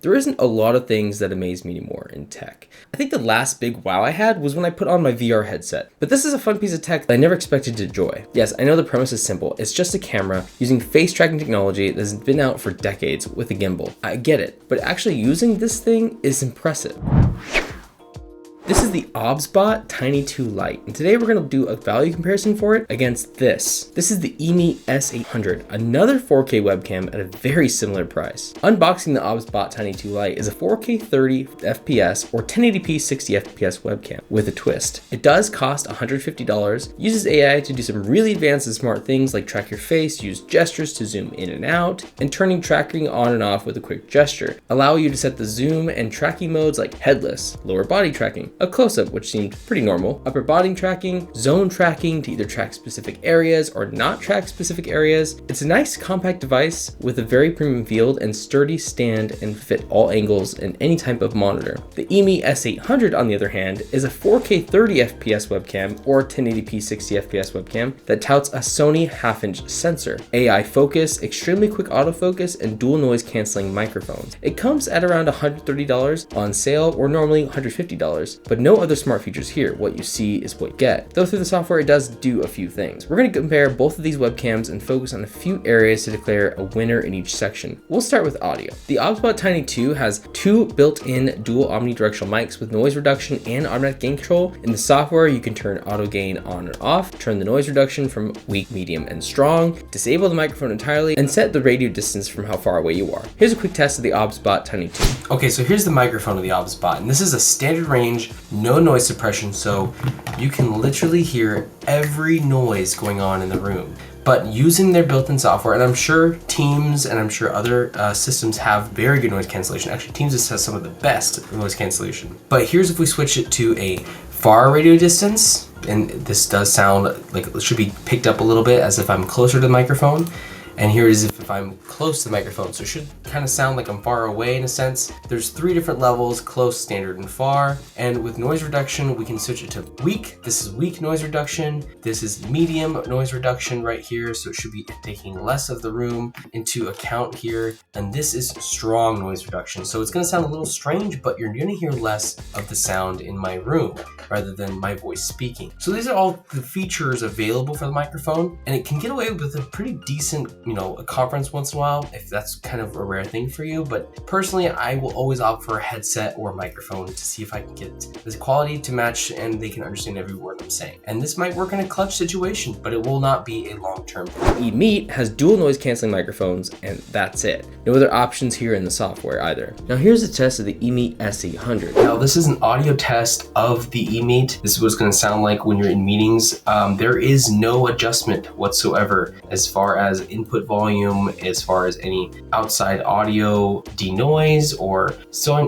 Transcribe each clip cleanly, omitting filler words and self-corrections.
There isn't a lot of things that amaze me anymore in tech. I think the last big wow I had was when I put on my VR headset. But this is a fun piece of tech that I never expected to enjoy. Yes, I know the premise is simple. It's just a camera using face tracking technology that's been out for decades with a gimbal. I get it, but actually using this thing is impressive. This is the OBSBOT Tiny 2 Lite, and today we're going to do a value comparison for it against this. This is the Emeet S800, another 4K webcam at a very similar price. Unboxing the OBSBOT Tiny 2 Lite is a 4K 30 FPS or 1080p 60 FPS webcam with a twist. It does cost $150, uses AI to do some really advanced and smart things like track your face, use gestures to zoom in and out, and turning tracking on and off with a quick gesture. Allow you to set the zoom and tracking modes like headless, lower body tracking, a close-up, which seemed pretty normal, upper body tracking, zone tracking to either track specific areas or not track specific areas. It's a nice compact device with a very premium feel and sturdy stand and fit all angles and any type of monitor. The Emeet S800, on the other hand, is a 4K 30 FPS webcam or 1080p 60 FPS webcam that touts a Sony half-inch sensor, AI focus, extremely quick autofocus, and dual noise canceling microphones. It comes at around $130 on sale or normally $150. But no other smart features here. What you see is what you get. Though through the software, it does do a few things. We're going to compare both of these webcams and focus on a few areas to declare a winner in each section. We'll start with audio. The OBSBOT Tiny 2 has two built-in dual omnidirectional mics with noise reduction and automatic gain control. In the software, you can turn auto gain on and off, turn the noise reduction from weak, medium, and strong, disable the microphone entirely, and set the radio distance from how far away you are. Here's a quick test of the OBSBOT Tiny 2. Okay, so here's the microphone of the OBSBOT, and this is a standard range, no noise suppression, so you can literally hear every noise going on in the room. But using their built-in software, and I'm sure Teams and I'm sure other systems have very good noise cancellation. Actually, Teams just has some of the best noise cancellation. But here's if we switch it to a far radio distance, and this does sound like it should be picked up a little bit as if I'm closer to the microphone. And here is if I'm close to the microphone. So it should kind of sound like I'm far away in a sense. There's three different levels: close, standard, and far. And with noise reduction, we can switch it to weak. This is weak noise reduction. This is medium noise reduction right here. So it should be taking less of the room into account here. And this is strong noise reduction. So it's gonna sound a little strange, but you're gonna hear less of the sound in my room rather than my voice speaking. So these are all the features available for the microphone, and it can get away with a pretty decent, a conference once in a while, if that's kind of a rare thing for you. But personally, I will always opt for a headset or a microphone to see if I can get the quality to match and they can understand every word I'm saying. And this might work in a clutch situation, but it will not be a long-term thing. Emeet has dual noise canceling microphones, and that's it. No other options here in the software either. Now here's a test of the Emeet S800. Now this is an audio test of the Emeet. This is what it's going to sound like when you're in meetings. There is no adjustment whatsoever as far as input volume, as far as any outside audio denoise or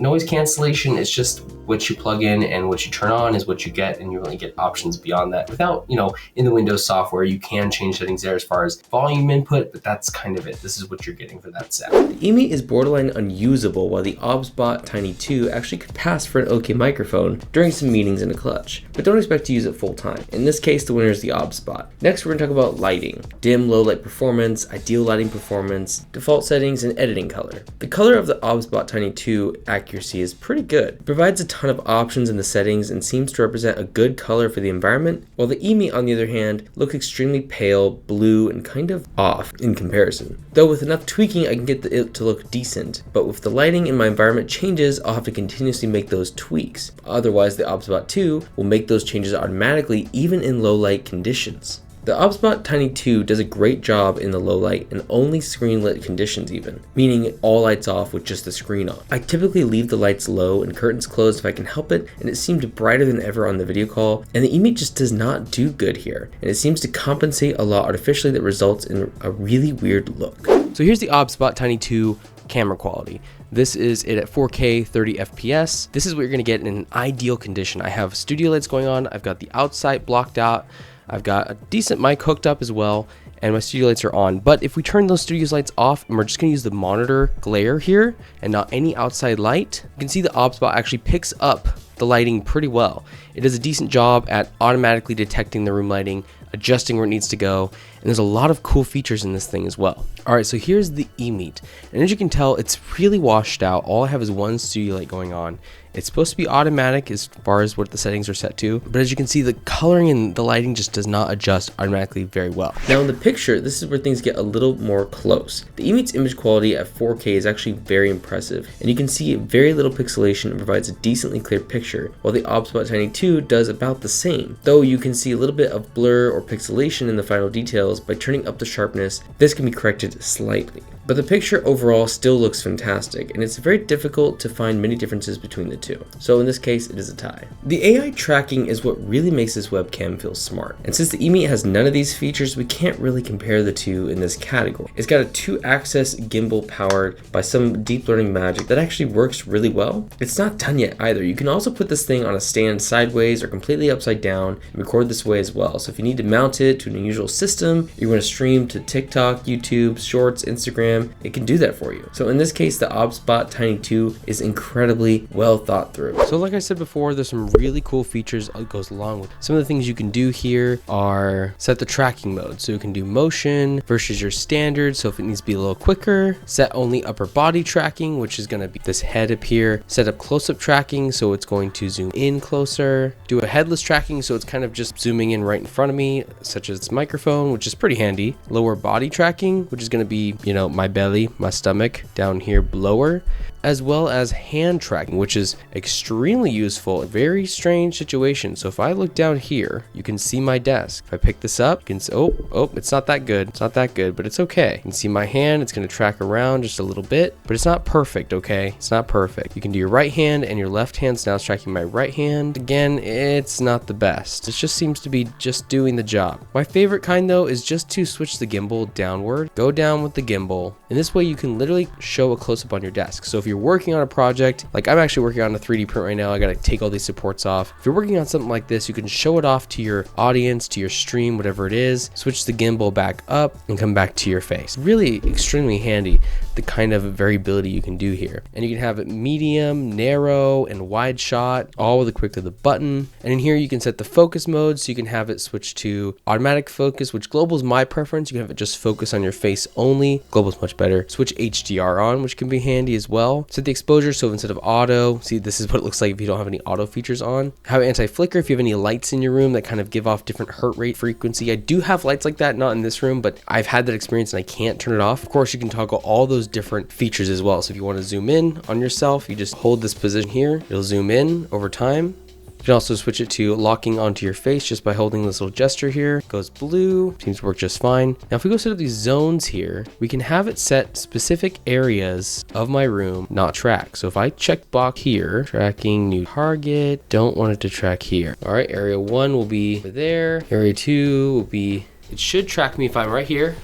noise cancellation. It's just what you plug in and what you turn on is what you get, and you really get options beyond that. Without, in the Windows software, you can change settings there as far as volume input, but that's kind of it. This is what you're getting for that sound. The Emeet is borderline unusable, while the OBSBOT Tiny 2 actually could pass for an okay microphone during some meetings in a clutch, but don't expect to use it full time. In this case, the winner is the OBSBOT. Next, we're gonna talk about lighting. Dim, low light performance, ideal lighting performance, default settings, and editing color. The color of the OBSBOT Tiny 2 accuracy is pretty good. It provides a ton of options in the settings and seems to represent a good color for the environment, while the Emeet, on the other hand, looks extremely pale, blue, and kind of off in comparison. Though with enough tweaking, I can get it to look decent, but if the lighting in my environment changes, I'll have to continuously make those tweaks. Otherwise, the OBSBOT 2 will make those changes automatically, even in low light conditions. The OBSBOT Tiny 2 does a great job in the low light and only screen lit conditions even, meaning all lights off with just the screen on. I typically leave the lights low and curtains closed if I can help it, and it seemed brighter than ever on the video call, and the Emeet just does not do good here, and it seems to compensate a lot artificially that results in a really weird look. So here's the OBSBOT Tiny 2 camera quality. This is it at 4K 30 FPS. This is what you're gonna get in an ideal condition. I have studio lights going on, I've got the outside blocked out, I've got a decent mic hooked up as well, and my studio lights are on. But if we turn those studio lights off and we're just gonna use the monitor glare here and not any outside light, you can see the OBSBOT actually picks up the lighting pretty well. It does a decent job at automatically detecting the room lighting, adjusting where it needs to go, And there's a lot of cool features in this thing as well. All right, so here's the Emeet. And as you can tell, it's really washed out. All I have is one studio light going on. It's supposed to be automatic as far as what the settings are set to, but as you can see, the coloring and the lighting just does not adjust automatically very well. Now in the picture, this is where things get a little more close. The Emeet's image quality at 4K is actually very impressive, and you can see very little pixelation and provides a decently clear picture, while the OBSBOT Tiny 2 does about the same. Though you can see a little bit of blur or pixelation in the final details, by turning up the sharpness, this can be corrected slightly. But the picture overall still looks fantastic, and it's very difficult to find many differences between the two. So in this case, it is a tie. The AI tracking is what really makes this webcam feel smart. And since the Emeet has none of these features, we can't really compare the two in this category. It's got a 2-axis gimbal powered by some deep learning magic that actually works really well. It's not done yet either. You can also put this thing on a stand sideways or completely upside down and record this way as well. So if you need to mount it to an unusual system, you want to stream to TikTok, YouTube, Shorts, Instagram, it can do that for you. So in this case, the OBSBOT Tiny 2 is incredibly well thought through. So like I said before, there's some really cool features that goes along with it. Some of the things you can do here are set the tracking mode. So you can do motion versus your standard. So if it needs to be a little quicker, set only upper body tracking, which is going to be this head up here. Set up close-up tracking, so it's going to zoom in closer. Do a headless tracking, so it's kind of just zooming in right in front of me, such as this microphone, which is pretty handy. Lower body tracking, which is going to be, you know, my belly, my stomach down here lower, as well as hand tracking, which is extremely useful. A very strange situation. So if I look down here, you can see my desk. If I pick this up, you can see, oh, it's not that good. It's not that good, but it's okay. You can see my hand. It's going to track around just a little bit, but it's not perfect, okay? It's not perfect. You can do your right hand and your left hand. So now it's tracking my right hand. Again, it's not the best. It just seems to be just doing the job. My favorite kind though is just to switch the gimbal downward. Go down with the gimbal. And this way you can literally show a close-up on your desk. So if you're working on a project, like I'm actually working on a 3D print right now, I gotta take all these supports off. If you're working on something like this, you can show it off to your audience, to your stream, whatever it is, switch the gimbal back up and come back to your face. Really extremely handy, the kind of variability you can do here. And you can have it medium, narrow, and wide shot, all with a quick of the button. And in here you can set the focus mode, so you can have it switch to automatic focus, which global is my preference. You can have it just focus on your face only. Global is much better. Switch HDR on, which can be handy as well. Set the exposure, so instead of auto, see, this is what it looks like if you don't have any auto features on. Have anti-flicker if you have any lights in your room that kind of give off different hertz rate frequency. I do have lights like that, not in this room, but I've had that experience and I can't turn it off. Of course, you can toggle all those different features as well. So if you want to zoom in on yourself, you just hold this position here. It'll zoom in over time. You can also switch it to locking onto your face just by holding this little gesture here. It goes blue, seems to work just fine. Now if we go set up these zones here, we can have it set specific areas of my room not track. So if I check box here, tracking new target, don't want it to track here. All right, area 1 will be there. Area 2 will be, it should track me if I'm right here.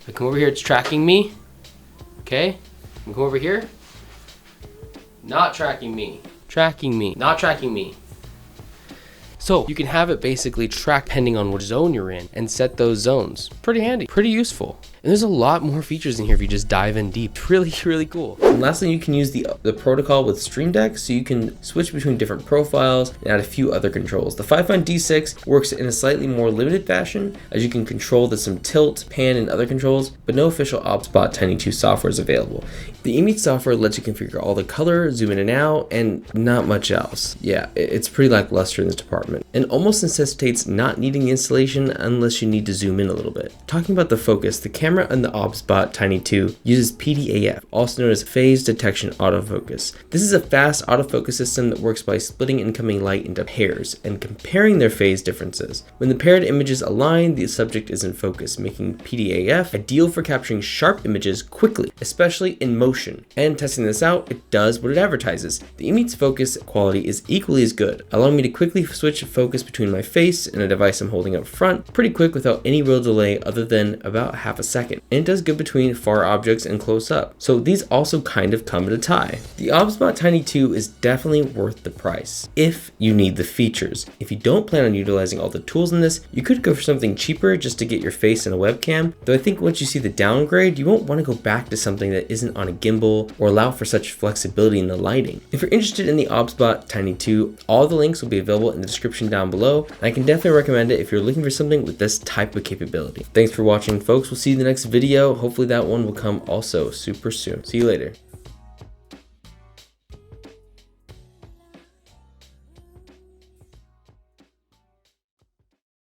If I come over here, it's tracking me. Okay, I can come over here. Not tracking me. Tracking me, not tracking me. So you can have it basically track depending on which zone you're in and set those zones. Pretty handy, pretty useful. And there's a lot more features in here if you just dive in deep. Really, really cool. And lastly, you can use the protocol with Stream Deck, so you can switch between different profiles and add a few other controls. The 5-Fine D6 works in a slightly more limited fashion, as you can control some tilt, pan, and other controls, but no official OBSBOT Tiny 2 software is available. The Emeet software lets you configure all the color, zoom in and out, and not much else. Yeah, it's pretty lackluster in this department, and almost necessitates not needing the installation unless you need to zoom in a little bit. Talking about the focus, the camera on the OBSBOT Tiny 2 uses PDAF, also known as Phase Detection Autofocus. This is a fast autofocus system that works by splitting incoming light into pairs and comparing their phase differences. When the paired images align, the subject is in focus, making PDAF ideal for capturing sharp images quickly, especially in motion. And testing this out, it does what it advertises. The Emeet's focus quality is equally as good, allowing me to quickly switch focus between my face and a device I'm holding up front, pretty quick without any real delay other than about half a second. second, and it does good between far objects and close up. So these also kind of come at a tie. The OBSBOT Tiny 2 is definitely worth the price if you need the features. If you don't plan on utilizing all the tools in this, you could go for something cheaper just to get your face in a webcam, though I think once you see the downgrade, you won't want to go back to something that isn't on a gimbal or allow for such flexibility in the lighting. If you're interested in the OBSBOT Tiny 2, all the links will be available in the description down below, and I can definitely recommend it if you're looking for something with this type of capability. Thanks for watching, folks. We'll see you in the next video. Hopefully that one will come also super soon. See you later.